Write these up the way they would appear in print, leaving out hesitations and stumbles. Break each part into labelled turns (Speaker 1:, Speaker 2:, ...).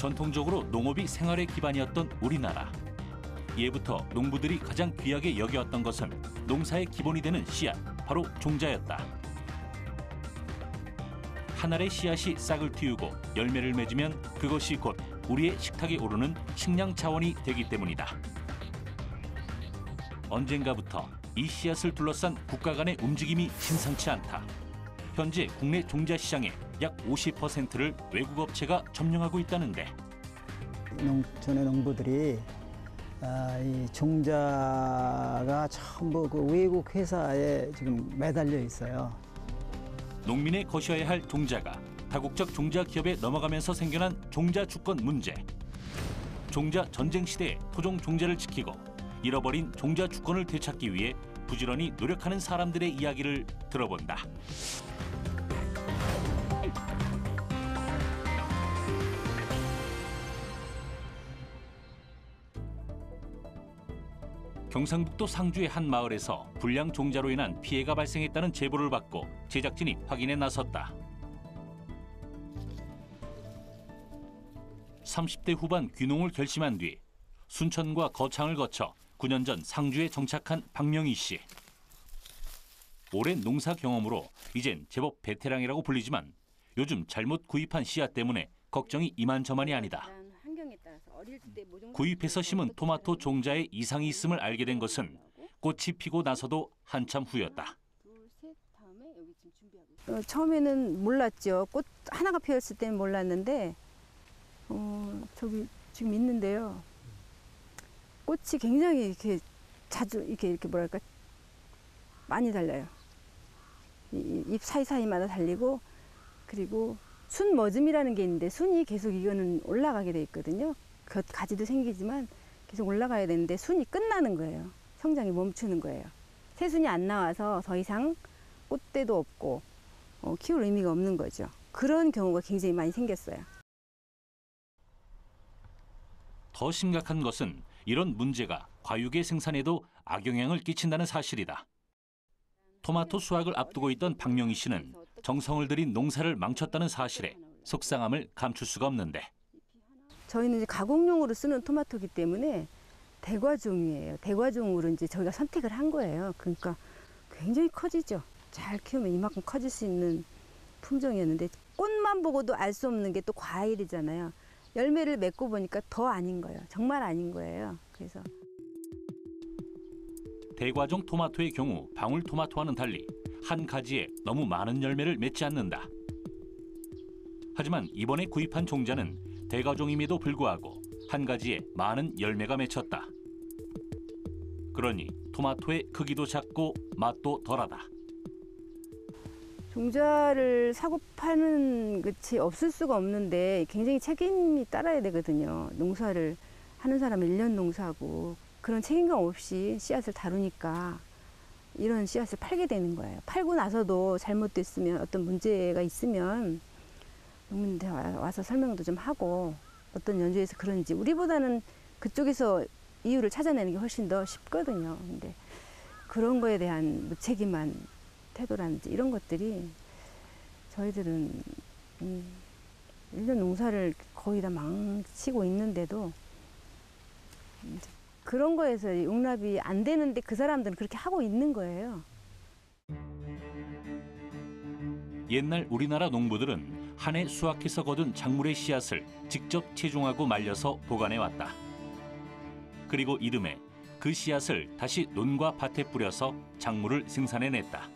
Speaker 1: 전통적으로 농업이 생활의 기반이었던 우리나라. 예부터 농부들이 가장 귀하게 여겨왔던 것은 농사의 기본이 되는 씨앗, 바로 종자였다. 한 알의 씨앗이 싹을 틔우고 열매를 맺으면 그것이 곧 우리의 식탁에 오르는 식량 자원이 되기 때문이다. 언젠가부터 이 씨앗을 둘러싼 국가 간의 움직임이 심상치 않다. 현재 국내 종자 시장의 약 50%를 외국 업체가 점령하고 있다는데.
Speaker 2: 농촌의 농부들이 이 종자가 전부 그 외국 회사에 지금 매달려 있어요.
Speaker 1: 농민의 거셔야 할 종자가 다국적 종자 기업에 넘어가면서 생겨난 종자 주권 문제. 종자 전쟁 시대의 토종 종자를 지키고 잃어버린 종자 주권을 되찾기 위해 부지런히 노력하는 사람들의 이야기를 들어본다. 경상북도 상주의 한 마을에서 불량 종자로 인한 피해가 발생했다는 제보를 받고 제작진이 확인에 나섰다. 30대 후반 귀농을 결심한 뒤 순천과 거창을 거쳐 9년 전 상주에 정착한 박명희 씨. 오랜 농사 경험으로 이젠 제법 베테랑이라고 불리지만 요즘 잘못 구입한 씨앗 때문에 걱정이 이만저만이 아니다. 구입해서 심은 토마토 종자에 이상이 있음을 알게 된 것은 꽃이 피고 나서도 한참 후였다.
Speaker 3: 처음에는 몰랐죠. 꽃 하나가 피었을 때는 몰랐는데 저기 지금 있는데요. 꽃이 굉장히 이렇게 자주 이렇게 뭐랄까 많이 달려요. 잎 사이사이마다 달리고, 그리고 순 머즘이라는 게 있는데 순이 계속 이거는 올라가게 돼 있거든요. 그 가지도 생기지만 계속 올라가야 되는데 순이 끝나는 거예요. 성장이 멈추는 거예요. 새순이 안 나와서 더 이상 꽃대도 없고 키울 의미가 없는 거죠. 그런 경우가 굉장히 많이 생겼어요.
Speaker 1: 더 심각한 것은 이런 문제가 과육의 생산에도 악영향을 끼친다는 사실이다. 토마토 수확을 앞두고 있던 박명희 씨는 정성을 들인 농사를 망쳤다는 사실에 속상함을 감출 수가 없는데.
Speaker 3: 저희는 이제 가공용으로 쓰는 토마토이기 때문에 대과종이에요. 대과종으로 이제 저희가 선택을 한 거예요. 그러니까 굉장히 커지죠. 잘 키우면 이만큼 커질 수 있는 품종이었는데 꽃만 보고도 알 수 없는 게 또 과일이잖아요. 열매를 맺고 보니까 더 아닌 거예요. 정말 아닌 거예요. 그래서
Speaker 1: 대과종 토마토의 경우 방울토마토와는 달리 한 가지에 너무 많은 열매를 맺지 않는다. 하지만 이번에 구입한 종자는 대과종임에도 불구하고 한 가지에 많은 열매가 맺혔다. 그러니 토마토의 크기도 작고 맛도 덜하다.
Speaker 3: 종자를 사고 파는 것이 없을 수가 없는데 굉장히 책임이 따라야 되거든요. 농사를 하는 사람은 1년 농사고 그런 책임감 없이 씨앗을 다루니까 이런 씨앗을 팔게 되는 거예요. 팔고 나서도 잘못됐으면 어떤 문제가 있으면 농민들 와서 설명도 좀 하고 어떤 연주에서 그런지 우리보다는 그쪽에서 이유를 찾아내는 게 훨씬 더 쉽거든요. 근데 그런 거에 대한 무책임한 태도라든지 이런 것들이 저희들은 1년 농사를 거의 다 망치고 있는데도 그런 거에서 용납이 안 되는데 그 사람들은 그렇게 하고 있는 거예요.
Speaker 1: 옛날 우리나라 농부들은 한 해 수확해서 거둔 작물의 씨앗을 직접 채종하고 말려서 보관해왔다. 그리고 이듬해 그 씨앗을 다시 논과 밭에 뿌려서 작물을 생산해냈다.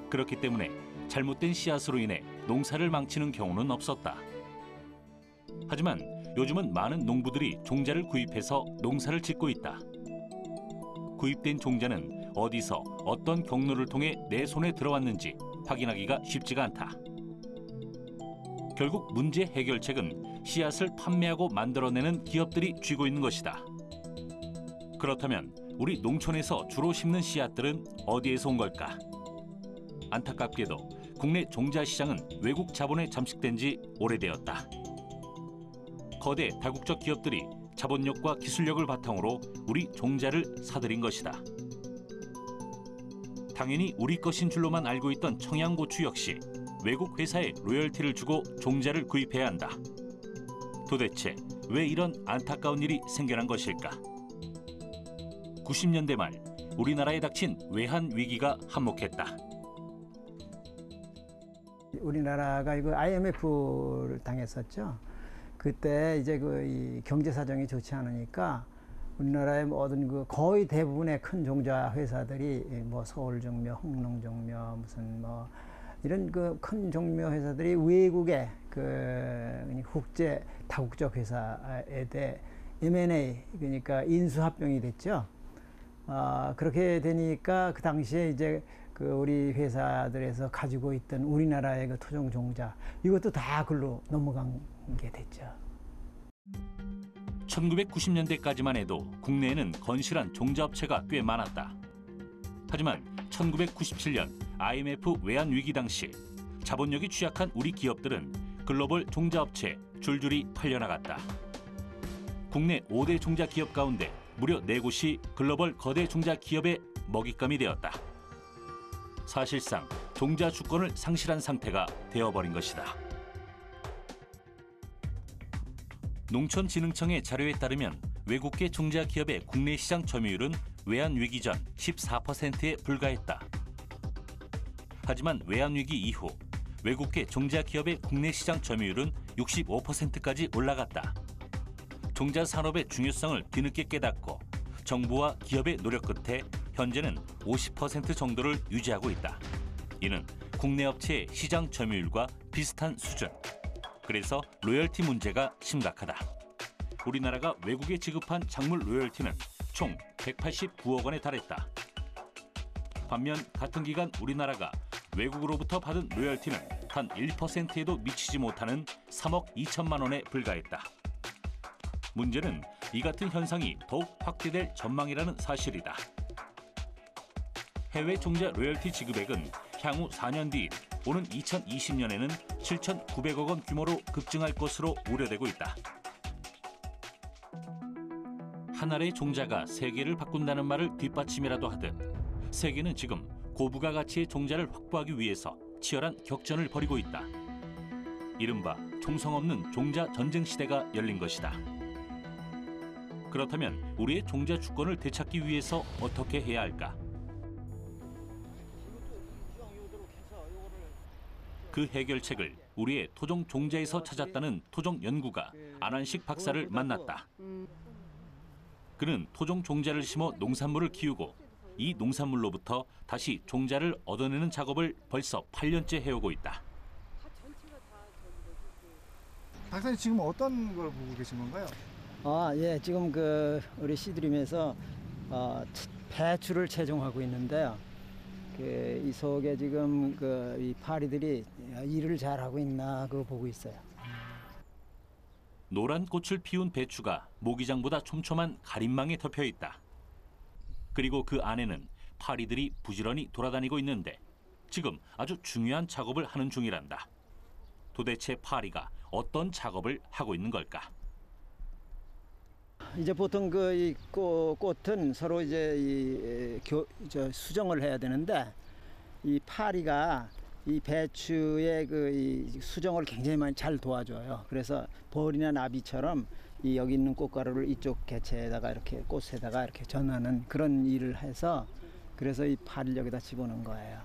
Speaker 1: 그렇기 때문에 잘못된 씨앗으로 인해 농사를 망치는 경우는 없었다. 하지만 요즘은 많은 농부들이 종자를 구입해서 농사를 짓고 있다. 구입된 종자는 어디서 어떤 경로를 통해 내 손에 들어왔는지 확인하기가 쉽지가 않다. 결국 문제 해결책은 씨앗을 판매하고 만들어내는 기업들이 쥐고 있는 것이다. 그렇다면 우리 농촌에서 주로 심는 씨앗들은 어디에서 온 걸까? 안타깝게도 국내 종자 시장은 외국 자본에 잠식된 지 오래되었다. 거대 다국적 기업들이 자본력과 기술력을 바탕으로 우리 종자를 사들인 것이다. 당연히 우리 것인 줄로만 알고 있던 청양고추 역시 외국 회사에 로열티를 주고 종자를 구입해야 한다. 도대체 왜 이런 안타까운 일이 생겨난 것일까? 90년대 말 우리나라에 닥친 외환 위기가 한몫했다.
Speaker 2: 우리나라가 이거 IMF를 당했었죠. 그때 이제 이 경제 사정이 좋지 않으니까 우리나라의 모든 그 거의 대부분의 큰 종자 회사들이 뭐 서울종묘, 홍농종묘 무슨 뭐 이런 그 큰 종묘 회사들이 외국의 그 국제 다국적 회사에 대해 M&A 그러니까 인수합병이 됐죠. 그렇게 되니까 그 당시에 이제 그 우리 회사들에서 가지고 있던 우리나라의 그 토종 종자 이것도 다 글로 넘어간 게 됐죠.
Speaker 1: 1990년대까지만 해도 국내에는 건실한 종자업체가 꽤 많았다. 하지만 1997년 IMF 외환 위기 당시 자본력이 취약한 우리 기업들은 글로벌 종자업체에 줄줄이 팔려나갔다. 국내 5대 종자 기업 가운데 무려 4곳이 글로벌 거대 종자 기업의 먹잇감이 되었다. 사실상 종자 주권을 상실한 상태가 되어버린 것이다. 농촌진흥청의 자료에 따르면 외국계 종자 기업의 국내 시장 점유율은 외환 위기 전 14%에 불과했다. 하지만 외환 위기 이후 외국계 종자 기업의 국내 시장 점유율은 65%까지 올라갔다. 종자 산업의 중요성을 뒤늦게 깨닫고 정부와 기업의 노력 끝에 현재는 50% 정도를 유지하고 있다. 이는 국내 업체의 시장 점유율과 비슷한 수준. 그래서 로열티 문제가 심각하다. 우리나라가 외국에 지급한 작물 로열티는 총 189억 원에 달했다. 반면 같은 기간 우리나라가 외국으로부터 받은 로열티는 단 1%에도 미치지 못하는 3억 2천만 원에 불과했다. 문제는 이 같은 현상이 더욱 확대될 전망이라는 사실이다. 해외 종자 로열티 지급액은 향후 4년 뒤인 오는 2020년에는 7,900억 원 규모로 급증할 것으로 우려되고 있다. 한 알의 종자가 세계를 바꾼다는 말을 뒷받침이라도 하듯 세계는 지금 고부가 가치의 종자를 확보하기 위해서 치열한 격전을 벌이고 있다. 이른바 총성 없는 종자 전쟁 시대가 열린 것이다. 그렇다면 우리의 종자 주권을 되찾기 위해서 어떻게 해야 할까? 그 해결책을 우리의 토종 종자에서 찾았다는 토종 연구가 안한식 박사를 만났다. 그는 토종 종자를 심어 농산물을 키우고 이 농산물로부터 다시 종자를 얻어내는 작업을 벌써 8년째 해오고 있다.
Speaker 4: 박사님 지금 어떤 걸 보고 계신 건가요?
Speaker 2: 예, 지금 우리 시드림에서 배추를 채종하고 있는데요. 이 속에 지금 이 파리들이 일을 잘하고 있나 그거 보고 있어요.
Speaker 1: 노란 꽃을 피운 배추가 모기장보다 촘촘한 가림망에 덮여 있다. 그리고 그 안에는 파리들이 부지런히 돌아다니고 있는데 지금 아주 중요한 작업을 하는 중이란다. 도대체 파리가 어떤 작업을 하고 있는 걸까?
Speaker 2: 이제 보통 이 꽃은 서로 이제 수정을 해야 되는데 이 파리가 이 배추의 이 수정을 굉장히 많이 잘 도와줘요. 그래서 벌이나 나비처럼 여기 있는 꽃가루를 이쪽 개체에다가 이렇게 꽃에다가 이렇게 전하는 그런 일을 해서 그래서 이 파리를 여기다 집어넣은 거예요.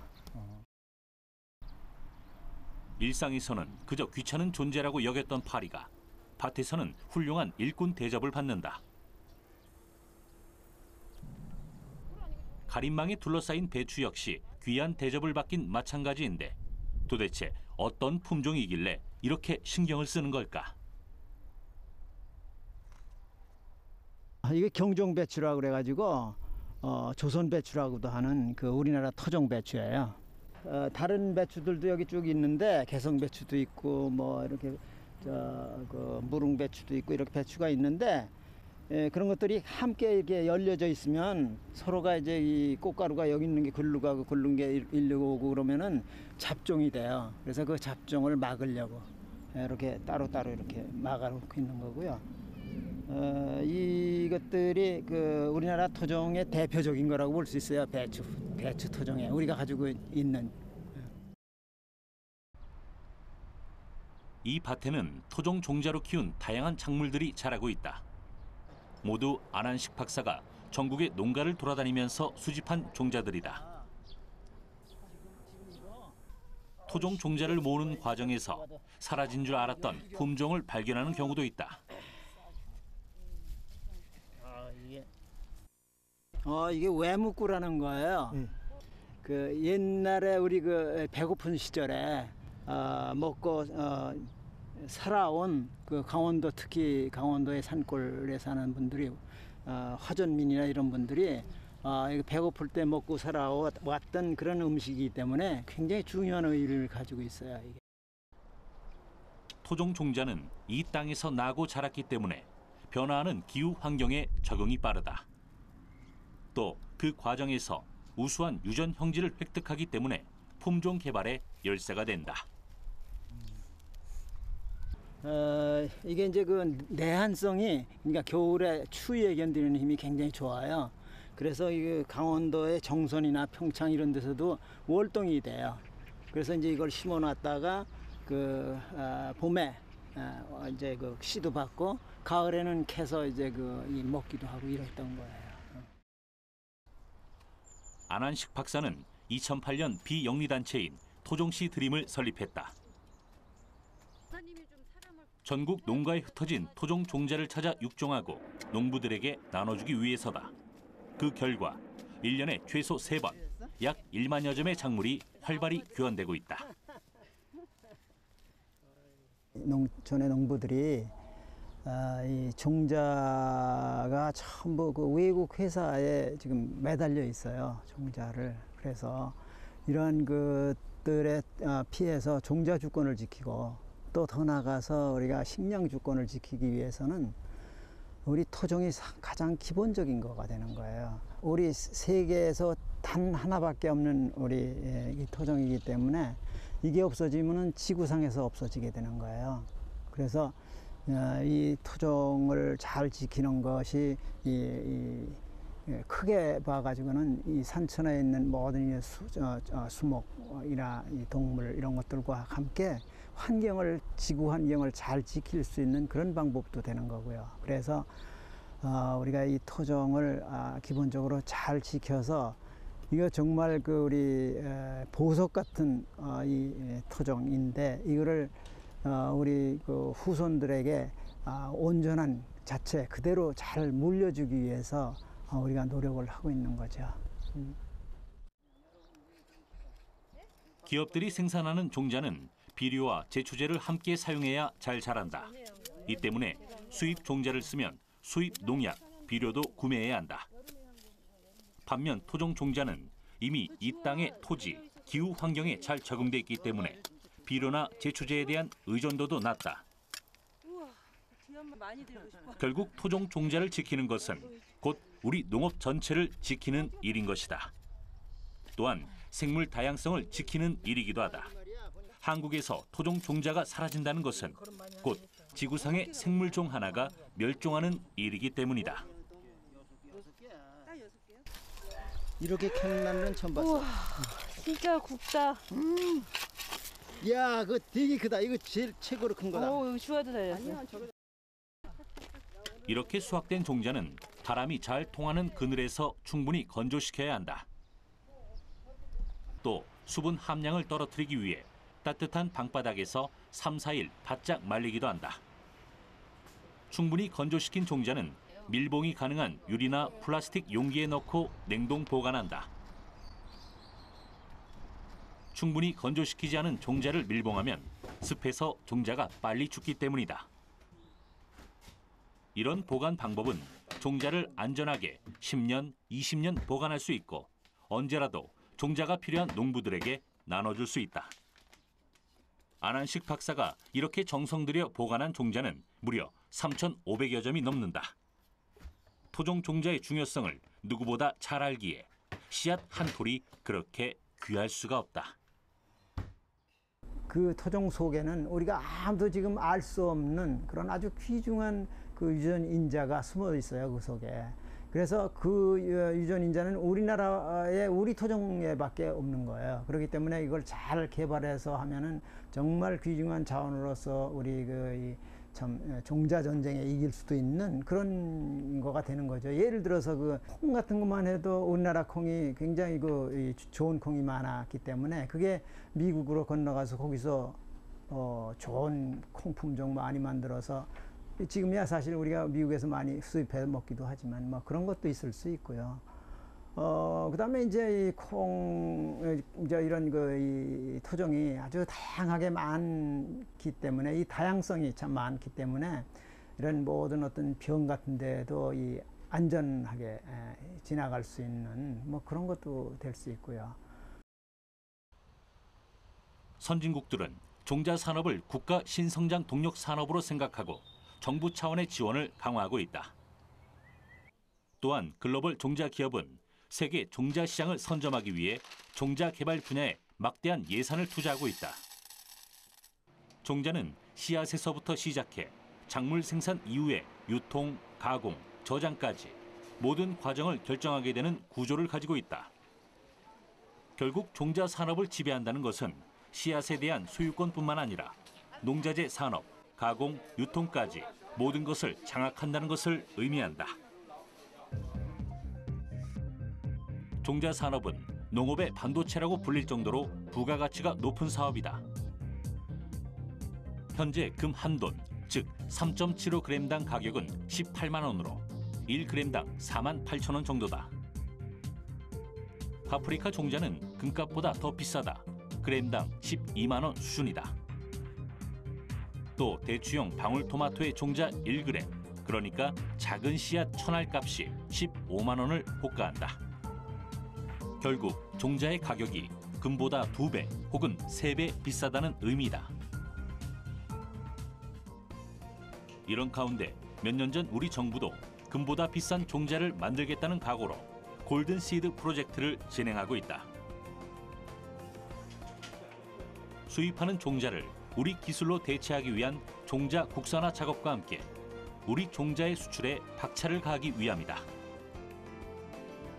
Speaker 1: 일상에서는 그저 귀찮은 존재라고 여겼던 파리가 밭에서는 훌륭한 일꾼 대접을 받는다. 가림망에 둘러싸인 배추 역시 귀한 대접을 받긴 마찬가지인데 도대체 어떤 품종이길래 이렇게 신경을 쓰는 걸까?
Speaker 2: 이게 경종 배추라고 그래가지고 조선 배추라고도 하는 우리나라 토종 배추예요. 다른 배추들도 여기 쭉 있는데 개성 배추도 있고 뭐 이렇게 무릉 배추도 있고 이렇게 배추가 있는데 그런 것들이 함께 이렇게 열려져 있으면 서로가 이제 이 꽃가루가 여기 있는 게 글로 가고 글른 게 일로 오고 그러면은 잡종이 돼요. 그래서 그 잡종을 막으려고 이렇게 따로따로 이렇게 막아놓고 있는 거고요. 이것들이 우리나라 토종의 대표적인 거라고 볼 수 있어요. 배추 토종에 우리가 가지고 있는.
Speaker 1: 이 밭에는 토종 종자로 키운 다양한 작물들이 자라고 있다. 모두 안한식 박사가 전국의 농가를 돌아다니면서 수집한 종자들이다. 토종 종자를 모으는 과정에서 사라진 줄 알았던 품종을 발견하는 경우도 있다.
Speaker 2: 이게 외묵구라는 거예요. 그 옛날에 우리 그 배고픈 시절에 먹고 살아온 그 강원도, 특히 강원도의 산골에 사는 분들이 화전민이나 이런 분들이 이거 배고플 때 먹고 살아왔던 그런 음식이기 때문에 굉장히 중요한 의의를 가지고 있어요. 이게.
Speaker 1: 토종 종자는 이 땅에서 나고 자랐기 때문에 변화하는 기후 환경에 적응이 빠르다. 또 그 과정에서 우수한 유전 형질을 획득하기 때문에 품종 개발에 열세가 된다.
Speaker 2: 이게 이제 그 내한성이, 그러니까 겨울에 추위에 견디는 힘이 굉장히 좋아요. 그래서 이 강원도의 정선이나 평창 이런 데서도 월동이 돼요. 그래서 이제 이걸 심어놨다가 그 봄에 이제 그 씨도 받고 가을에는 캐서 이제 그 먹기도 하고 이랬던 거예요.
Speaker 1: 안한식 박사는 2008년 비영리단체인 토종씨 드림을 설립했다. 전국 농가에 흩어진 토종 종자를 찾아 육종하고 농부들에게 나눠주기 위해서다. 그 결과 1년에 최소 3번, 약 1만여 점의 작물이 활발히 교환되고 있다.
Speaker 2: 농촌의 농부들이 이 종자가 전부 그 외국 회사에 지금 매달려 있어요. 종자를. 그래서 이런 것들에 피해서 종자 주권을 지키고 또 더 나아가서 우리가 식량 주권을 지키기 위해서는 우리 토종이 가장 기본적인 거가 되는 거예요. 우리 세계에서 단 하나밖에 없는 우리 이 토종이기 때문에 이게 없어지면은 지구상에서 없어지게 되는 거예요. 그래서 이 토종을 잘 지키는 것이 크게 봐가지고는 이 산천에 있는 모든 수목이나 이 동물 이런 것들과 함께 지구 환경을 잘 지킬 수 있는 그런 방법도 되는 거고요. 그래서 우리가 이 토종을 기본적으로 잘 지켜서 이거 정말 그 우리 보석 같은 이 토종인데 이거를 우리 그 후손들에게 온전한 자체 그대로 잘 물려주기 위해서 우리가 노력을 하고 있는 거죠.
Speaker 1: 기업들이 생산하는 종자는 비료와 제초제를 함께 사용해야 잘 자란다. 이 때문에 수입 종자를 쓰면 수입 농약, 비료도 구매해야 한다. 반면 토종 종자는 이미 이 땅의 토지, 기후 환경에 잘 적응돼 있기 때문에 비료나 제초제에 대한 의존도도 낮다. 결국 토종 종자를 지키는 것은 곧 우리 농업 전체를 지키는 일인 것이다. 또한 생물 다양성을 지키는 일이기도 하다. 한국에서 토종 종자가 사라진다는 것은 곧 지구상의 생물종 하나가 멸종하는 일이기 때문이다.
Speaker 2: 이렇게 캐는 는 처음 봤어.
Speaker 3: 우와, 진짜 굵다.
Speaker 2: 야, 그거 되게 크다. 이거 제일 최고로 큰 거다.
Speaker 3: 여기 주화도 달렸어.
Speaker 1: 이렇게 수확된 종자는 바람이 잘 통하는 그늘에서 충분히 건조시켜야 한다. 또 수분 함량을 떨어뜨리기 위해 따뜻한 방바닥에서 3, 4일 바짝 말리기도 한다. 충분히 건조시킨 종자는 밀봉이 가능한 유리나 플라스틱 용기에 넣고 냉동 보관한다. 충분히 건조시키지 않은 종자를 밀봉하면 습해서 종자가 빨리 죽기 때문이다. 이런 보관 방법은 종자를 안전하게 10년, 20년 보관할 수 있고 언제라도 종자가 필요한 농부들에게 나눠줄 수 있다. 안한식 박사가 이렇게 정성 들여 보관한 종자는 무려 3,500여 점이 넘는다. 토종 종자의 중요성을 누구보다 잘 알기에 씨앗 한 톨이 그렇게 귀할 수가 없다.
Speaker 2: 그 토종 속에는 우리가 아무도 지금 알 수 없는 그런 아주 귀중한 그 유전 인자가 숨어 있어요. 그 속에. 그래서 그 유전인자는 우리나라의 우리 토종에밖에 없는 거예요. 그렇기 때문에 이걸 잘 개발해서 하면은 정말 귀중한 자원으로서 우리 참 종자 전쟁에 이길 수도 있는 그런 거가 되는 거죠. 예를 들어서 그 콩 같은 것만 해도 우리나라 콩이 굉장히 좋은 콩이 많았기 때문에 그게 미국으로 건너가서 거기서 좋은 콩 품종 많이 만들어서 지금이야 사실 우리가 미국에서 많이 수입해서 먹기도 하지만 뭐 그런 것도 있을 수 있고요. 그다음에 이제 이 콩, 이제 이런 이 토종이 아주 다양하게 많기 때문에 이 다양성이 참 많기 때문에 이런 모든 어떤 병 같은 데도 이 안전하게 지나갈 수 있는 뭐 그런 것도 될 수 있고요.
Speaker 1: 선진국들은 종자 산업을 국가 신성장 동력 산업으로 생각하고 정부 차원의 지원을 강화하고 있다. 또한 글로벌 종자 기업은 세계 종자 시장을 선점하기 위해 종자 개발 분야에 막대한 예산을 투자하고 있다. 종자는 씨앗에서부터 시작해 작물 생산 이후에 유통, 가공, 저장까지 모든 과정을 결정하게 되는 구조를 가지고 있다. 결국 종자 산업을 지배한다는 것은 씨앗에 대한 소유권뿐만 아니라 농자재 산업, 가공, 유통까지 모든 것을 장악한다는 것을 의미한다. 종자 산업은 농업의 반도체라고 불릴 정도로 부가가치가 높은 사업이다. 현재 금 한 돈, 즉 3.75g당 가격은 18만 원으로 1g당 4만 8천 원 정도다. 파프리카 종자는 금값보다 더 비싸다. g당 12만 원 수준이다. 또 대추용 방울토마토의 종자 1g, 그러니까 작은 씨앗 1000알 값이 15만 원을 호가한다. 결국 종자의 가격이 금보다 2배 혹은 3배 비싸다는 의미다. 이런 가운데 몇 년 전 우리 정부도 금보다 비싼 종자를 만들겠다는 각오로 골든시드 프로젝트를 진행하고 있다. 수입하는 종자를 우리 기술로 대체하기 위한 종자 국산화 작업과 함께 우리 종자의 수출에 박차를 가하기 위함이다.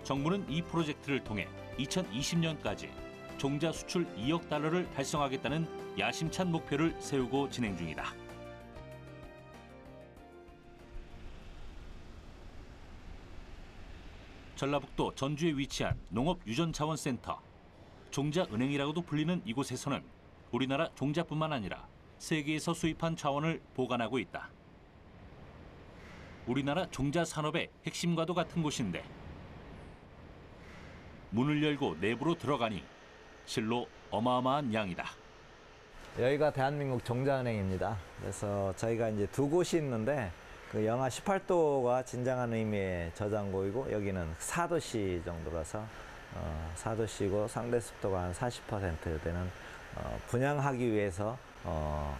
Speaker 1: 정부는 이 프로젝트를 통해 2020년까지 종자 수출 2억 달러를 달성하겠다는 야심찬 목표를 세우고 진행 중이다. 전라북도 전주에 위치한 농업유전자원센터, 종자은행이라고도 불리는 이곳에서는 우리나라 종자뿐만 아니라 세계에서 수입한 자원을 보관하고 있다. 우리나라 종자 산업의 핵심과도 같은 곳인데 문을 열고 내부로 들어가니 실로 어마어마한 양이다.
Speaker 5: 여기가 대한민국 종자은행입니다. 그래서 저희가 이제 두 곳이 있는데 그 영하 18도가 진정한 의미의 저장고이고 여기는 4도씨 정도라서 4도씨고 상대 습도가 한 40% 되는 분양하기 위해서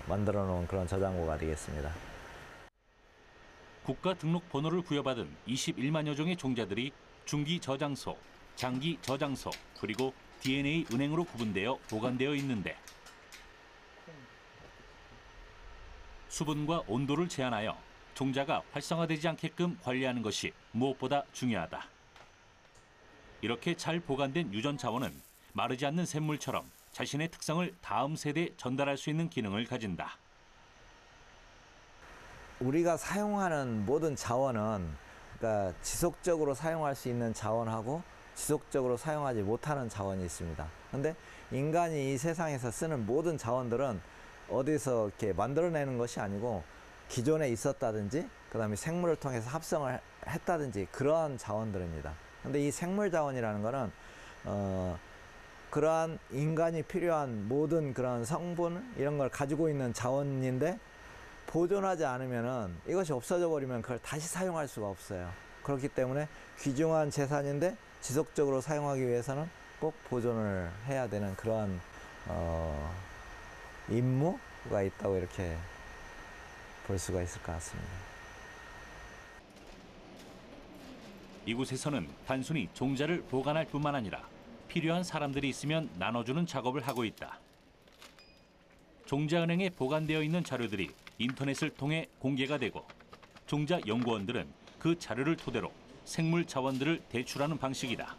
Speaker 5: 만들어 놓은 그런 저장고가 되겠습니다.
Speaker 1: 국가 등록 번호를 부여받은 21만여 종의 종자들이 중기 저장소, 장기 저장소, 그리고 DNA 은행으로 구분되어 보관되어 있는데 수분과 온도를 제한하여 종자가 활성화되지 않게끔 관리하는 것이 무엇보다 중요하다. 이렇게 잘 보관된 유전 자원은 마르지 않는 샘물처럼 자신의 특성을 다음 세대에 전달할 수 있는 기능을 가진다.
Speaker 5: 우리가 사용하는 모든 자원은 그러니까 지속적으로 사용할 수 있는 자원하고 지속적으로 사용하지 못하는 자원이 있습니다. 그런데 인간이 이 세상에서 쓰는 모든 자원들은 어디서 이렇게 만들어내는 것이 아니고 기존에 있었다든지 그다음에 생물을 통해서 합성을 했다든지 그러한 자원들입니다. 그런데 이 생물 자원이라는 거는 그러한 인간이 필요한 모든 그런 성분 이런 걸 가지고 있는 자원인데 보존하지 않으면은 이것이 없어져 버리면 그걸 다시 사용할 수가 없어요. 그렇기 때문에 귀중한 재산인데 지속적으로 사용하기 위해서는 꼭 보존을 해야 되는 그러한 임무가 있다고 이렇게 볼 수가 있을 것 같습니다.
Speaker 1: 이곳에서는 단순히 종자를 보관할 뿐만 아니라 필요한 사람들이 있으면 나눠주는 작업을 하고 있다. 종자은행에 보관되어 있는 자료들이 인터넷을 통해 공개가 되고 종자 연구원들은 그 자료를 토대로 생물 자원들을 대출하는 방식이다.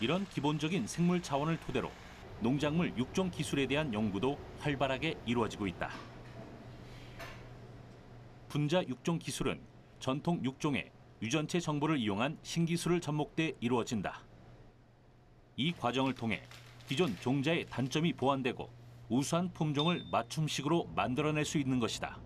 Speaker 1: 이런 기본적인 생물 자원을 토대로 농작물 육종 기술에 대한 연구도 활발하게 이루어지고 있다. 분자 육종 기술은 전통 육종의 유전체 정보를 이용한 신기술을 접목돼 이루어진다. 이 과정을 통해 기존 종자의 단점이 보완되고 우수한 품종을 맞춤식으로 만들어낼 수 있는 것이다.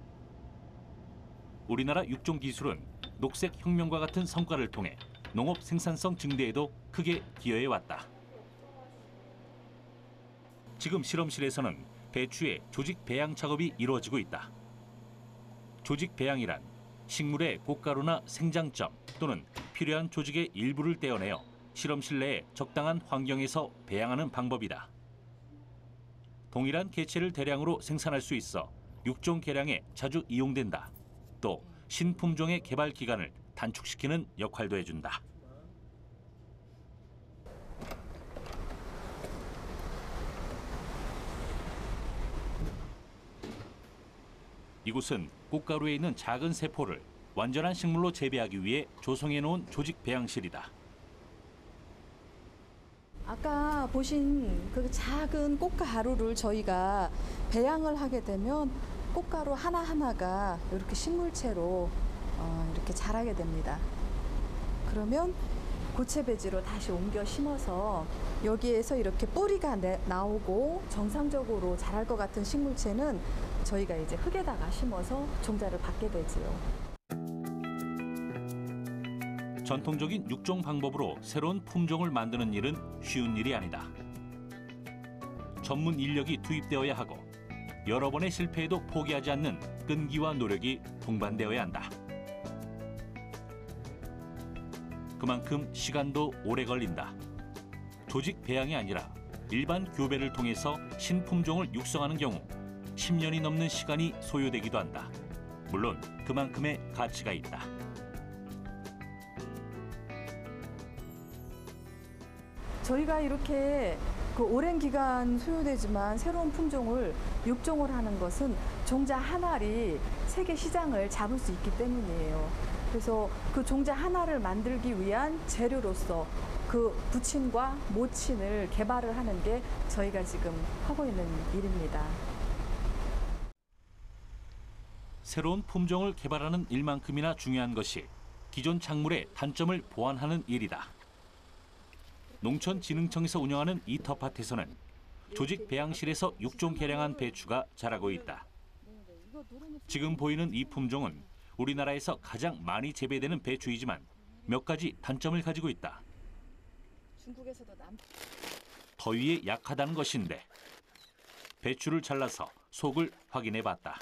Speaker 1: 우리나라 육종 기술은 녹색 혁명과 같은 성과를 통해 농업 생산성 증대에도 크게 기여해 왔다. 지금 실험실에서는 배추의 조직 배양 작업이 이루어지고 있다. 조직 배양이란 식물의 꽃가루나 생장점 또는 필요한 조직의 일부를 떼어내어 실험실 내에 적당한 환경에서 배양하는 방법이다. 동일한 개체를 대량으로 생산할 수 있어 육종 개량에 자주 이용된다. 또 신품종의 개발 기간을 단축시키는 역할도 해준다. 이곳은 꽃가루에 있는 작은 세포를 완전한 식물로 재배하기 위해 조성해 놓은 조직 배양실이다.
Speaker 6: 아까 보신 그 작은 꽃가루를 저희가 배양을 하게 되면 꽃가루 하나하나가 이렇게 식물체로 이렇게 자라게 됩니다. 그러면 고체 배지로 다시 옮겨 심어서 여기에서 이렇게 뿌리가 나오고 정상적으로 자랄 것 같은 식물체는 저희가 이제 흙에다가 심어서 종자를 받게 되지요.
Speaker 1: 전통적인 육종 방법으로 새로운 품종을 만드는 일은 쉬운 일이 아니다. 전문 인력이 투입되어야 하고 여러 번의 실패에도 포기하지 않는 끈기와 노력이 동반되어야 한다. 그만큼 시간도 오래 걸린다. 조직 배양이 아니라 일반 교배를 통해서 신품종을 육성하는 경우 10년이 넘는 시간이 소요되기도 한다. 물론 그만큼의 가치가 있다.
Speaker 6: 저희가 이렇게 그 오랜 기간 소요되지만 새로운 품종을 육종을 하는 것은 종자 한 알이 세계 시장을 잡을 수 있기 때문이에요. 그래서 그 종자 하나를 만들기 위한 재료로서 그 부친과 모친을 개발을 하는 게 저희가 지금 하고 있는 일입니다.
Speaker 1: 새로운 품종을 개발하는 일만큼이나 중요한 것이 기존 작물의 단점을 보완하는 일이다. 농촌진흥청에서 운영하는 이 텃밭에서는 조직 배양실에서 육종 개량한 배추가 자라고 있다. 지금 보이는 이 품종은 우리나라에서 가장 많이 재배되는 배추이지만 몇 가지 단점을 가지고 있다. 더위에 약하다는 것인데 배추를 잘라서 속을 확인해 봤다.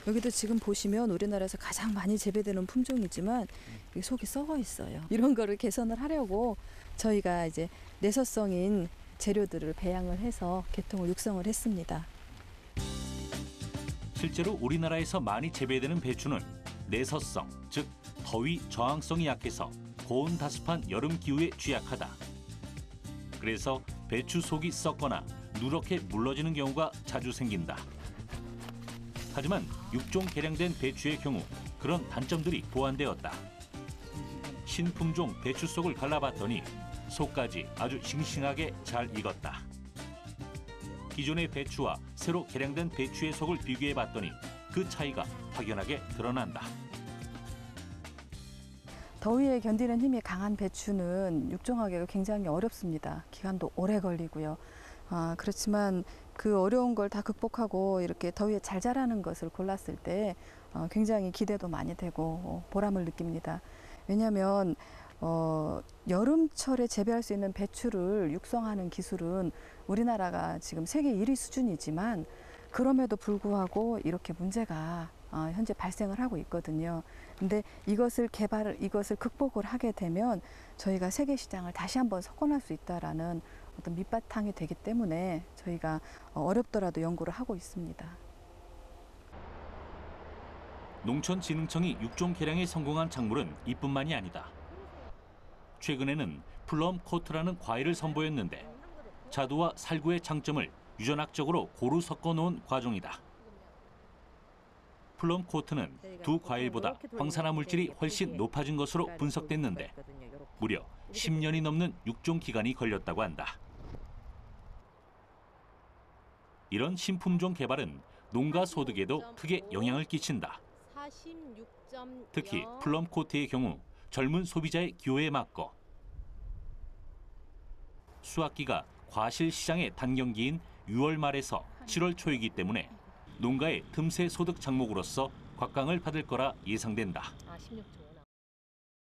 Speaker 6: 여기도 지금 보시면 우리나라에서 가장 많이 재배되는 품종이지만 속이 썩어 있어요. 이런 거를 개선을 하려고 저희가 이제 내서성인 재료들을 배양을 해서 계통을 육성을 했습니다.
Speaker 1: 실제로 우리나라에서 많이 재배되는 배추는 내서성, 즉 더위 저항성이 약해서 고온다습한 여름 기후에 취약하다. 그래서 배추 속이 썩거나 누렇게 물러지는 경우가 자주 생긴다. 하지만 육종 개량된 배추의 경우 그런 단점들이 보완되었다. 신품종 배추 속을 갈라봤더니 속까지 아주 싱싱하게 잘 익었다. 기존의 배추와 새로 개량된 배추의 속을 비교해봤더니 그 차이가 확연하게 드러난다.
Speaker 6: 더위에 견디는 힘이 강한 배추는 육종하기가 굉장히 어렵습니다. 기간도 오래 걸리고요. 그렇지만 그 어려운 걸 다 극복하고 이렇게 더위에 잘 자라는 것을 골랐을 때 굉장히 기대도 많이 되고 보람을 느낍니다. 왜냐하면 여름철에 재배할 수 있는 배추를 육성하는 기술은 우리나라가 지금 세계 1위 수준이지만 그럼에도 불구하고 이렇게 문제가 현재 발생을 하고 있거든요. 근데 이것을 극복을 하게 되면 저희가 세계 시장을 다시 한번 석권할 수 있다라는 어떤 밑바탕이 되기 때문에 저희가 어렵더라도 연구를 하고 있습니다.
Speaker 1: 농촌진흥청이 육종 개량에 성공한 작물은 이뿐만이 아니다. 최근에는 플럼 코트라는 과일을 선보였는데 자두와 살구의 장점을 유전학적으로 고루 섞어 놓은 과정이다. 플럼 코트는 두 과일보다 황산화 물질이 훨씬 높아진 것으로 분석됐는데 무려 10년이 넘는 육종 기간이 걸렸다고 한다. 이런 신품종 개발은 농가 소득에도 크게 영향을 끼친다. 특히 플럼 코트의 경우 젊은 소비자의 기호에 맞고 수확기가 과실 시장의 단경기인 6월 말에서 7월 초이기 때문에 농가의 틈새 소득 작목으로서 곽강을 받을 거라 예상된다.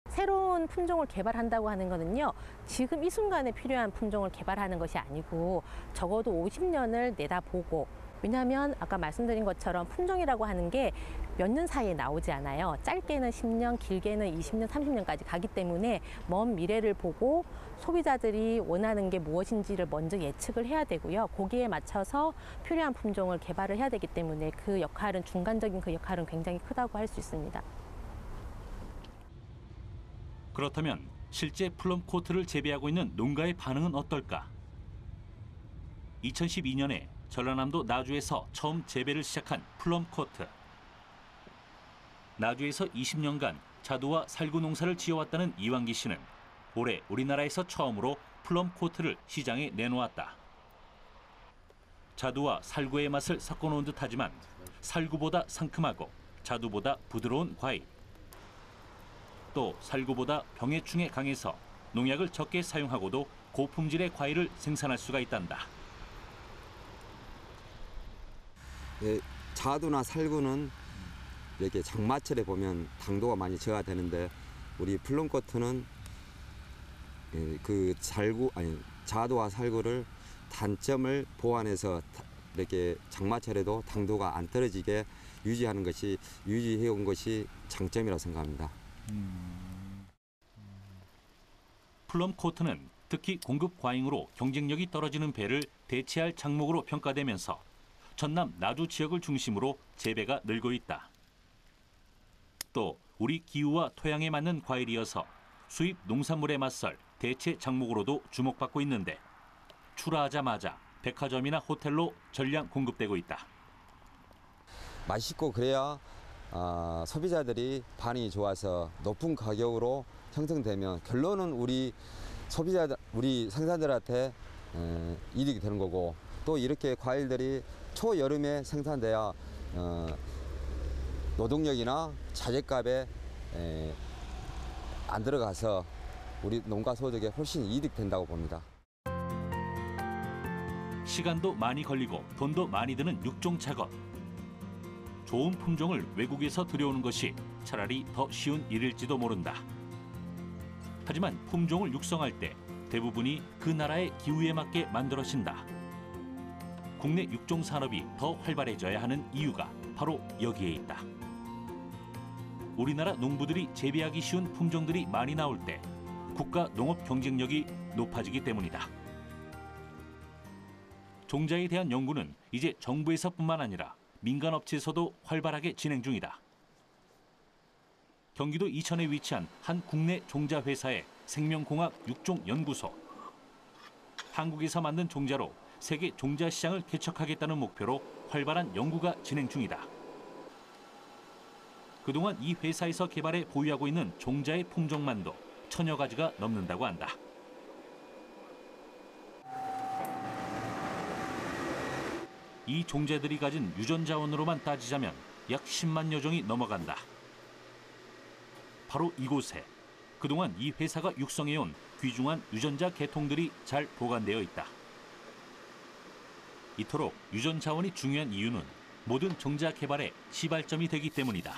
Speaker 7: 새로운 품종을 개발한다고 하는 거는요, 지금 이 순간에 필요한 품종을 개발하는 것이 아니고 적어도 50년을 내다보고, 왜냐하면 아까 말씀드린 것처럼 품종이라고 하는 게 몇 년 사이에 나오지 않아요. 짧게는 10년, 길게는 20년, 30년까지 가기 때문에 먼 미래를 보고 소비자들이 원하는 게 무엇인지를 먼저 예측을 해야 되고요. 거기에 맞춰서 필요한 품종을 개발을 해야 되기 때문에 그 역할은, 중간적인 그 역할은 굉장히 크다고 할 수 있습니다.
Speaker 1: 그렇다면 실제 플럼 코트를 재배하고 있는 농가의 반응은 어떨까? 2012년에 전라남도 나주에서 처음 재배를 시작한 플럼 코트. 나주에서 20년간 자두와 살구 농사를 지어왔다는 이완기 씨는 올해 우리나라에서 처음으로 플럼 코트를 시장에 내놓았다. 자두와 살구의 맛을 섞어놓은 듯하지만 살구보다 상큼하고 자두보다 부드러운 과일. 또 살구보다 병해충에 강해서 농약을 적게 사용하고도 고품질의 과일을 생산할 수가 있단다.
Speaker 8: 예, 자두나 살구는 이렇게 장마철에 보면 당도가 많이 저하되는데 우리 플럼코트는 그 자두와 살구를 단점을 보완해서 이렇게 장마철에도 당도가 안 떨어지게 유지해온 것이 장점이라고 생각합니다.
Speaker 1: 플럼 코트는 특히 공급 과잉으로 경쟁력이 떨어지는 배를 대체할 작목으로 평가되면서 전남 나주 지역을 중심으로 재배가 늘고 있다. 또 우리 기후와 토양에 맞는 과일이어서 수입 농산물에 맞설 대체 작목으로도 주목받고 있는데 출하하자마자 백화점이나 호텔로 전량 공급되고 있다.
Speaker 8: 맛있고 그래야 소비자들이 반응이 좋아서 높은 가격으로 형성되면 결론은 우리 생산자들한테 이득이 되는 거고, 또 이렇게 과일들이 초여름에 생산돼야 노동력이나 자재값에 안 들어가서 우리 농가 소득에 훨씬 이득된다고 봅니다.
Speaker 1: 시간도 많이 걸리고 돈도 많이 드는 육종 작업. 좋은 품종을 외국에서 들여오는 것이 차라리 더 쉬운 일일지도 모른다. 하지만 품종을 육성할 때 대부분이 그 나라의 기후에 맞게 만들어진다. 국내 육종 산업이 더 활발해져야 하는 이유가 바로 여기에 있다. 우리나라 농부들이 재배하기 쉬운 품종들이 많이 나올 때 국가 농업 경쟁력이 높아지기 때문이다. 종자에 대한 연구는 이제 정부에서뿐만 아니라 민간업체에서도 활발하게 진행 중이다. 경기도 이천에 위치한 한 국내 종자회사의 생명공학 육종연구소. 한국에서 만든 종자로 세계 종자 시장을 개척하겠다는 목표로 활발한 연구가 진행 중이다. 그동안 이 회사에서 개발해 보유하고 있는 종자의 품종만도 1000여 가지가 넘는다고 한다. 이 종자들이 가진 유전 자원으로만 따지자면 약 10만여 종이 넘어간다. 바로 이곳에 그동안 이 회사가 육성해온 귀중한 유전자 계통들이 잘 보관되어 있다. 이토록 유전 자원이 중요한 이유는 모든 종자 개발의 시발점이 되기 때문이다.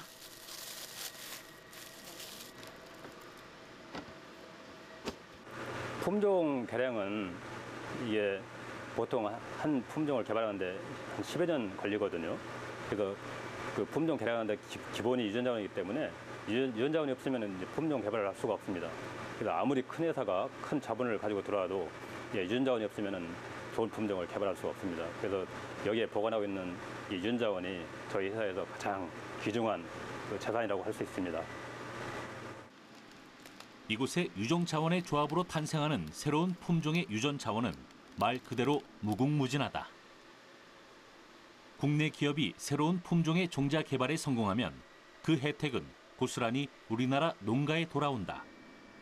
Speaker 9: 품종 개량은 이게 보통 한 품종을 개발하는데 한 10여 년 걸리거든요. 그래서 그 품종 개량하는데 기본이 유전 자원이기 때문에 유전 자원이 없으면 이제 품종 개발을 할 수가 없습니다. 그래서 아무리 큰 회사가 큰 자본을 가지고 들어와도 유전 자원이 없으면 좋은 품종을 개발할 수가 없습니다. 그래서 여기에 보관하고 있는 이 유전 자원이 저희 회사에서 가장 귀중한 그 재산이라고 할 수 있습니다.
Speaker 1: 이곳의 유종 자원의 조합으로 탄생하는 새로운 품종의 유전 자원은 말 그대로 무궁무진하다. 국내 기업이 새로운 품종의 종자 개발에 성공하면 그 혜택은 고스란히 우리나라 농가에 돌아온다.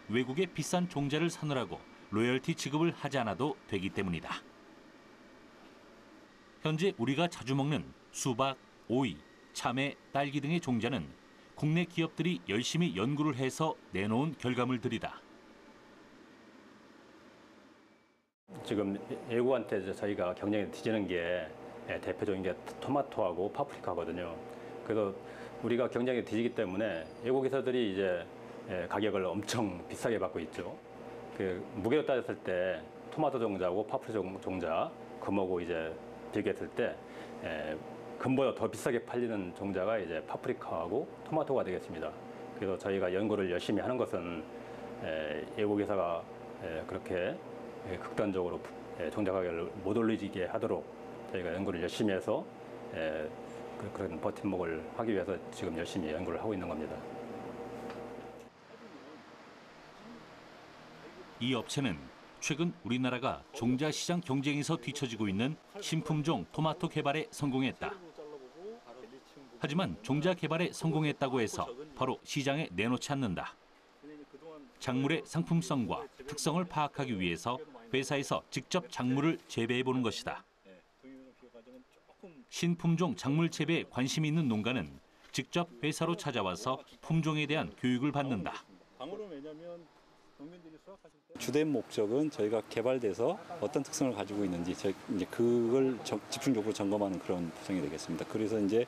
Speaker 1: 외국의 비싼 종자를 사느라고 로열티 지급을 하지 않아도 되기 때문이다. 현재 우리가 자주 먹는 수박, 오이, 참외, 딸기 등의 종자는 국내 기업들이 열심히 연구를 해서 내놓은 결과물들이다.
Speaker 9: 지금 외국한테 저희가 경쟁에 뒤지는 게 대표적인 게 토마토하고 파프리카거든요. 그래서 우리가 경쟁에 뒤지기 때문에 외국 회사들이 이제 가격을 엄청 비싸게 받고 있죠. 그 무게로 따졌을 때 토마토 종자하고 파프리카 종자, 금하고 이제 비교했을 때 금보다 더 비싸게 팔리는 종자가 이제 파프리카하고 토마토가 되겠습니다. 그래서 저희가 연구를 열심히 하는 것은 외국 회사가 그렇게 극단적으로 종자 가격을 못 올리게 하도록 저희가 연구를 열심히 해서 그런 버팀목을 하기 위해서 지금 열심히 연구를 하고 있는 겁니다.
Speaker 1: 이 업체는 최근 우리나라가 종자 시장 경쟁에서 뒤처지고 있는 신품종 토마토 개발에 성공했다. 하지만 종자 개발에 성공했다고 해서 바로 시장에 내놓지 않는다. 작물의 상품성과 특성을 파악하기 위해서 회사에서 직접 작물을 재배해보는 것이다. 신품종 작물 재배에 관심이 있는 농가는 직접 회사로 찾아와서 품종에 대한 교육을 받는다.
Speaker 10: 주된 목적은 저희가 개발돼서 어떤 특성을 가지고 있는지 이제 그걸 집중적으로 점검하는 그런 부분이 되겠습니다. 그래서 이제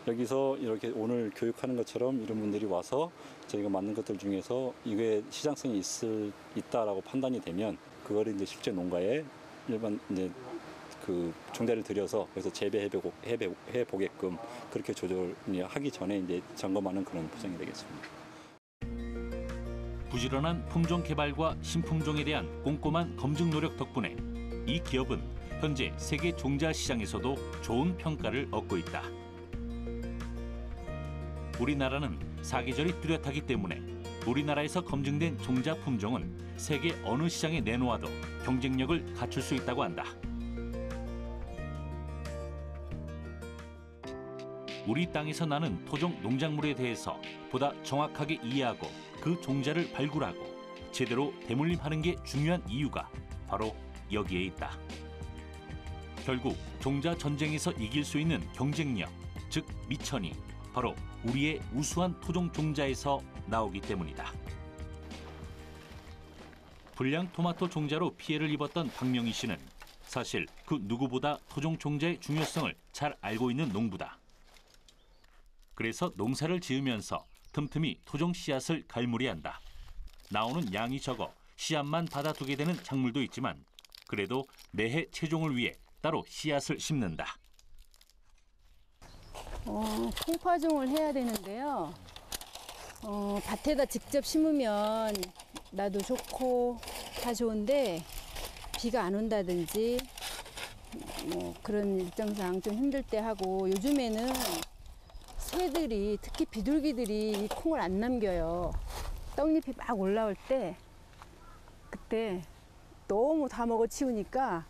Speaker 10: 여기서 이렇게 오늘 교육하는 것처럼 이런 분들이 와서 저희가 만든 것들 중에서 이게 시장성이 있다라고 판단이 되면 그걸 이제 실제 농가에 일반 이제 그 종자를 들여서 그래서 재배해 보게끔 그렇게 조절하기 전에 이제 점검하는 그런 부분이 되겠습니다.
Speaker 1: 부지런한 품종 개발과 신품종에 대한 꼼꼼한 검증 노력 덕분에 이 기업은 현재 세계 종자 시장에서도 좋은 평가를 얻고 있다. 우리나라는 사계절이 뚜렷하기 때문에 우리나라에서 검증된 종자 품종은 세계 어느 시장에 내놓아도 경쟁력을 갖출 수 있다고 한다. 우리 땅에서 나는 토종 농작물에 대해서 보다 정확하게 이해하고 그 종자를 발굴하고 제대로 대물림하는 게 중요한 이유가 바로 여기에 있다. 결국 종자 전쟁에서 이길 수 있는 경쟁력, 즉 미천이 바로 우리의 우수한 토종 종자에서 나오기 때문이다. 불량 토마토 종자로 피해를 입었던 박명희 씨는 사실 그 누구보다 토종 종자의 중요성을 잘 알고 있는 농부다. 그래서 농사를 지으면서 틈틈이 토종 씨앗을 갈무리한다. 나오는 양이 적어 씨앗만 받아두게 되는 작물도 있지만 그래도 매해 체종을 위해 따로 씨앗을 심는다.
Speaker 3: 콩파종을 해야 되는데요. 밭에다 직접 심으면 나도 좋고 다 좋은데 비가 안 온다든지 뭐 그런 일정상 좀 힘들 때 하고 요즘에는 새들이 특히 비둘기들이 이 콩을 안 남겨요. 떡잎이 막 올라올 때 그때 너무 다 먹어치우니까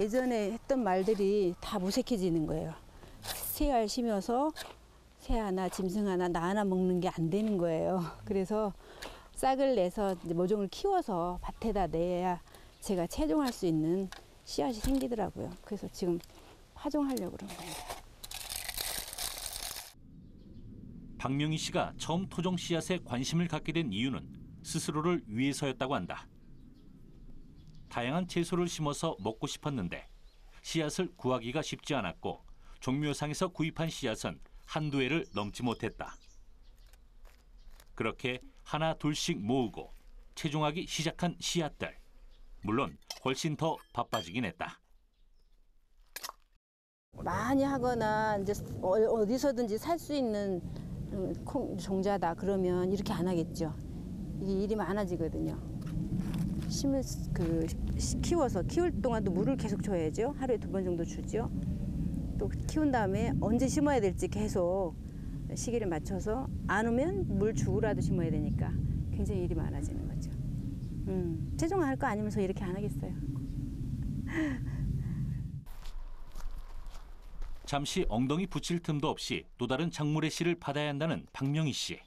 Speaker 3: 예전에 했던 말들이 다 무색해지는 거예요. 새알 심어서 새 하나, 짐승 하나, 나 하나 먹는 게 안 되는 거예요. 그래서 싹을 내서 이제 모종을 키워서 밭에다 내야 제가 채종할 수 있는 씨앗이 생기더라고요. 그래서 지금 파종하려고 그런 겁니다.
Speaker 1: 박명희 씨가 처음 토종 씨앗에 관심을 갖게 된 이유는 스스로를 위해서였다고 한다. 다양한 채소를 심어서 먹고 싶었는데 씨앗을 구하기가 쉽지 않았고 종묘상에서 구입한 씨앗은 한두 해를 넘지 못했다. 그렇게 하나 둘씩 모으고 채종하기 시작한 씨앗들. 물론 훨씬 더 바빠지긴 했다.
Speaker 3: 많이 하거나 이제 어디서든지 살 수 있는 콩 종자다 그러면 이렇게 안 하겠죠. 이게 일이 많아지거든요. 키워서 키울 동안도 물을 계속 줘야죠. 하루에 2번 정도 주죠. 또 키운 다음에 언제 심어야 될지 계속 시기를 맞춰서 안 오면 물 주고라도 심어야 되니까 굉장히 일이 많아지는 거죠. 채종할 거 아니면서 이렇게 안 하겠어요.
Speaker 1: 잠시 엉덩이 붙일 틈도 없이 또 다른 작물의 씨를 받아야 한다는 박명희 씨.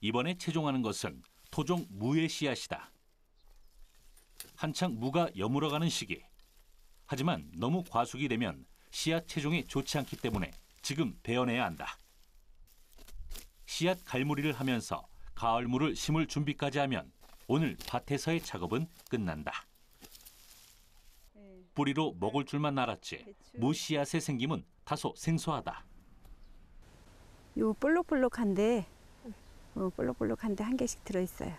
Speaker 1: 이번에 채종하는 것은 토종 무의 씨앗이다. 한창 무가 여물어가는 시기. 하지만 너무 과숙이 되면 씨앗 채종에 좋지 않기 때문에 지금 베어내야 한다. 씨앗 갈무리를 하면서 가을무를 심을 준비까지 하면 오늘 밭에서의 작업은 끝난다. 뿌리로 먹을 줄만 알았지 무 씨앗의 생김은 다소 생소하다.
Speaker 3: 요 볼록볼록한데 한 개씩 들어있어요.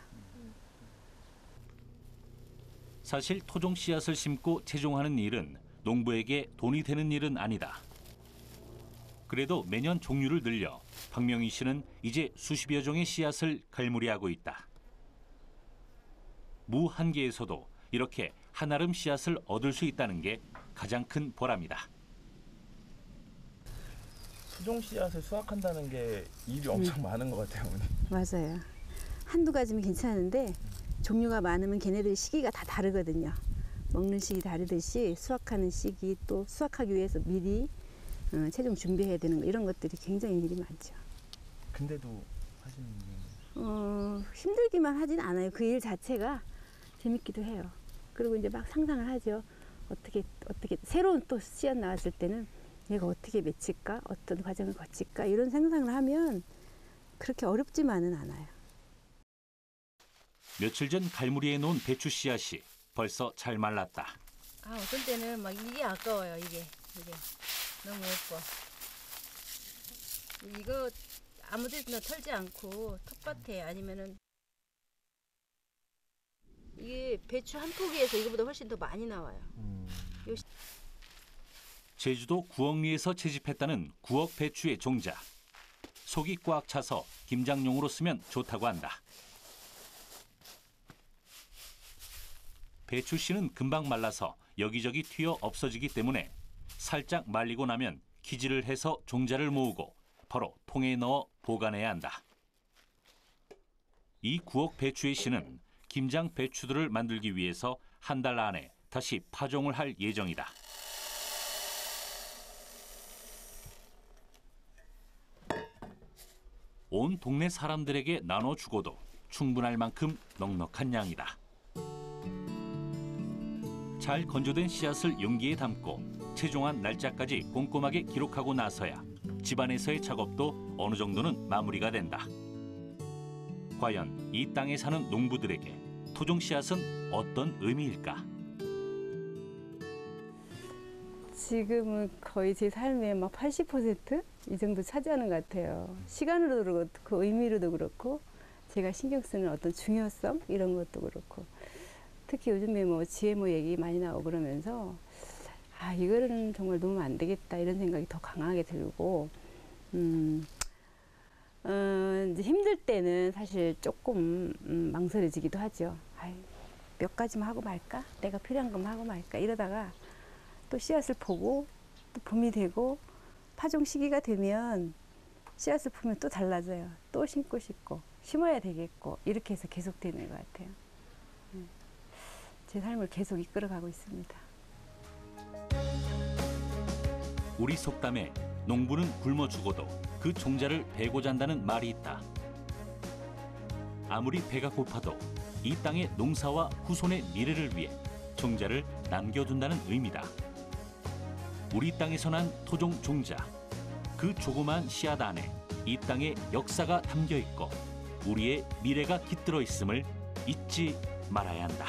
Speaker 1: 사실 토종 씨앗을 심고 채종하는 일은 농부에게 돈이 되는 일은 아니다. 그래도 매년 종류를 늘려 박명희 씨는 이제 수십여 종의 씨앗을 갈무리하고 있다. 무 한 개에서도 이렇게 한아름 씨앗을 얻을 수 있다는 게 가장 큰 보람이다.
Speaker 11: 토종 씨앗을 수확한다는 게 일이 엄청 많은 것 같아요, 어머니.
Speaker 3: 맞아요. 한두 가지면 괜찮은데 종류가 많으면 걔네들 시기가 다 다르거든요. 먹는 시기 다르듯이 수확하는 시기 또 수확하기 위해서 미리 채종 준비해야 되는 거 이런 것들이 굉장히 일이 많죠.
Speaker 11: 근데도 하시는 게
Speaker 3: 힘들기만 하진 않아요. 그 일 자체가 재밌기도 해요. 그리고 이제 막 상상을 하죠. 어떻게 새로운 또 씨앗 나왔을 때는 얘가 어떻게 맺힐까? 어떤 과정을 거칠까? 이런 상상을 하면 그렇게 어렵지만은 않아요.
Speaker 1: 며칠 전 갈무리해 놓은 배추 씨앗이 벌써 잘 말랐다.
Speaker 12: 아, 어떤 때는 막 이게 아까워요. 이게 너무 예뻐. 이거 아무데나 털지 않고 텃밭에 아니면은 이게 배추 한 포기에서 이거보다 훨씬 더 많이 나와요.
Speaker 1: 제주도 구억리에서 채집했다는 구억 배추의 종자. 속이 꽉 차서 김장용으로 쓰면 좋다고 한다. 배추 씨는 금방 말라서 여기저기 튀어 없어지기 때문에 살짝 말리고 나면 기질을 해서 종자를 모으고 바로 통에 넣어 보관해야 한다. 이 구억 배추의 씨는 김장 배추들을 만들기 위해서 한 달 안에 다시 파종을 할 예정이다. 온 동네 사람들에게 나눠주고도 충분할 만큼 넉넉한 양이다. 잘 건조된 씨앗을 용기에 담고 채종한 날짜까지 꼼꼼하게 기록하고 나서야 집안에서의 작업도 어느 정도는 마무리가 된다. 과연 이 땅에 사는 농부들에게 토종 씨앗은 어떤 의미일까?
Speaker 3: 지금은 거의 제 삶의 막 80% 이 정도 차지하는 것 같아요. 시간으로도 그렇고 의미로도 그렇고 제가 신경 쓰는 어떤 중요성 이런 것도 그렇고 특히 요즘에 뭐 GMO 얘기 많이 나오고 그러면서 아 이거는 정말 놓으면 안 되겠다 이런 생각이 더 강하게 들고 이제 힘들 때는 사실 조금 망설여지기도 하죠. 아이, 몇 가지만 하고 말까? 내가 필요한 것만 하고 말까? 이러다가 또 씨앗을 보고 또 봄이 되고 파종 시기가 되면 씨앗을 보면 또 달라져요. 또 심고 싶고 심어야 되겠고 이렇게 해서 계속 되는 것 같아요. 제 삶을 계속 이끌어가고 있습니다.
Speaker 1: 우리 속담에 농부는 굶어 죽어도 그 종자를 베고자 한다는 말이 있다. 아무리 배가 고파도 이 땅의 농사와 후손의 미래를 위해 종자를 남겨둔다는 의미다. 우리 땅에서 난 토종 종자, 그 조그만 씨앗 안에 이 땅의 역사가 담겨 있고 우리의 미래가 깃들어 있음을 잊지 말아야 한다.